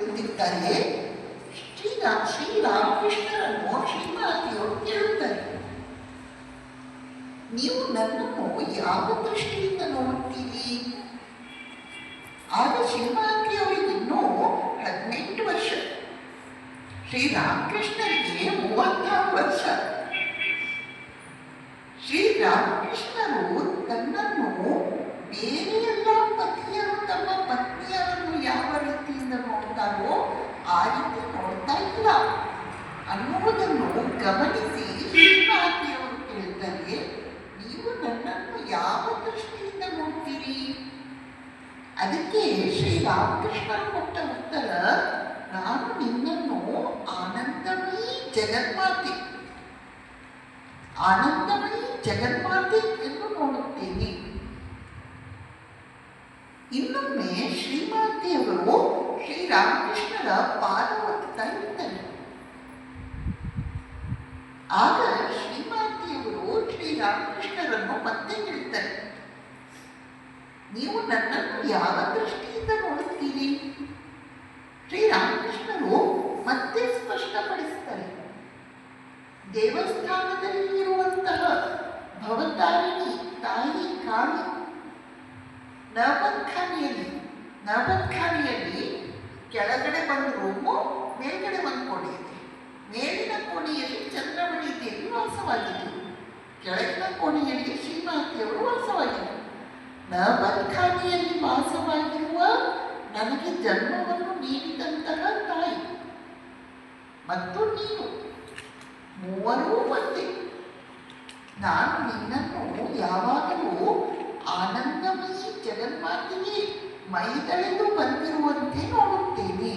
ಹೇಳ್ತಿರ್ತಾರೆ. ಶ್ರೀರಾಮಕೃಷ್ಣರನ್ನು ಶ್ರೀಮಾತೆಯವರು ಕೇಳುತ್ತಾರೆ, ನೀವು ನನ್ನನ್ನು ಯಾವ ದೃಷ್ಟಿಯಿಂದ ನೋಡುತ್ತೀರಿ? ಆಗ ಶ್ರೀಮಾತೆಯವರಿಗೆ ಇನ್ನೂ 18 ವರ್ಷ, ಶ್ರೀರಾಮಕೃಷ್ಣರಿಗೆ 36 ವರ್ಷ. ಶ್ರೀರಾಮಕೃಷ್ಣರು ತನ್ನನ್ನು ಬೇರೆ ಎಲ್ಲ ಪತಿಯರು ತಮ್ಮ ಪತ್ನಿಯರನ್ನು ಯಾವ ರೀತಿಯಿಂದ ನೋಡ್ತಾರೋ ಆ ರೀತಿ ನೋಡ್ತಾ ಇಲ್ಲ ಅನ್ನುವುದನ್ನು ಗಮನಿಸಿ ಶ್ರೀಮಾತೆಯವರು ಕೇಳ್ತಾರೆ, ನೀವು ನನ್ನನ್ನು ಯಾವ ದೃಷ್ಟಿಯಿಂದ ನೋಡ್ತೀರಿ? ಅದಕ್ಕೆ ಶ್ರೀರಾಮಕೃಷ್ಣರು ಕೊಟ್ಟ ಉತ್ತರ, ನಾನು ನಿನ್ನನ್ನು ಆನಂದಮಯಿ ಜಗನ್ಮಾತೆ, ಆನಂದಮಯಿ ಜಗನ್ಮಾತೆ ಎಂದು ನೋಡುತ್ತೇನೆ. ಇನ್ನೊಮ್ಮೆ ಶ್ರೀಮಾತೆಯವರು ಶ್ರೀರಾಮಕೃಷ್ಣರ ಪಾದವತ್ತಾ ಇರ್ತಾರೆ. ಆಗ ಶ್ರೀಮಾತೆಯವರು ಶ್ರೀರಾಮಕೃಷ್ಣರನ್ನು ಮತ್ತೆ ಹೇಳ್ತಾರೆ, ನೀವು ನನ್ನನ್ನು ಯಾವ ದೃಷ್ಟಿಯಿಂದ ನೋಡುತ್ತೀರಿ? ಶ್ರೀರಾಮಕೃಷ್ಣರು ಮತ್ತೆ ಸ್ಪಷ್ಟಪಡಿಸ್ತಾರೆ, ದೇವಸ್ಥಾನದಲ್ಲಿ ಇರುವಂತಹ ಭವತಾರಿಣಿ ತಾಯಿ ಕಾಳಿ ನವಖಾನಿಯಲ್ಲಿ ಕೆಳಗಡೆ ಒಂದು ರೂಮು, ಮೇಲ್ಗಡೆ ಒಂದು ಕೋಣೆ ಇದೆ. ಮೇಲಿನ ಕೋಣೆಯಲ್ಲಿ ಚಂದ್ರಮಣಿ ದೇವಿ ವಾಸವಾಗಿದ್ದರು, ಕೆಳಗಿನ ಕೋಣೆಯಲ್ಲಿ ಶ್ರೀಮಾತೆಯವರು ವಾಸವಾಗಿದ್ದರು. ನವಖಾನಿಯಲ್ಲಿ ವಾಸವಾಗಿರುವ ನನಗೆ ಜನ್ಮವನ್ನು ನೀಡಿದಂತಹ ತಾಯಿ ಮತ್ತು ನೀನು ಮೂವರೂ ಒಂದೇ. ನಾನು ನಿನ್ನನ್ನು ಯಾವಾಗಲೂ ಆನಂದಮಯಿ ಜಗನ್ಮಾತೆಗೆ ಮೈದಳೆದು ಬಂದಿರುವಂತೆ ನೋಡುತ್ತೇನೆ.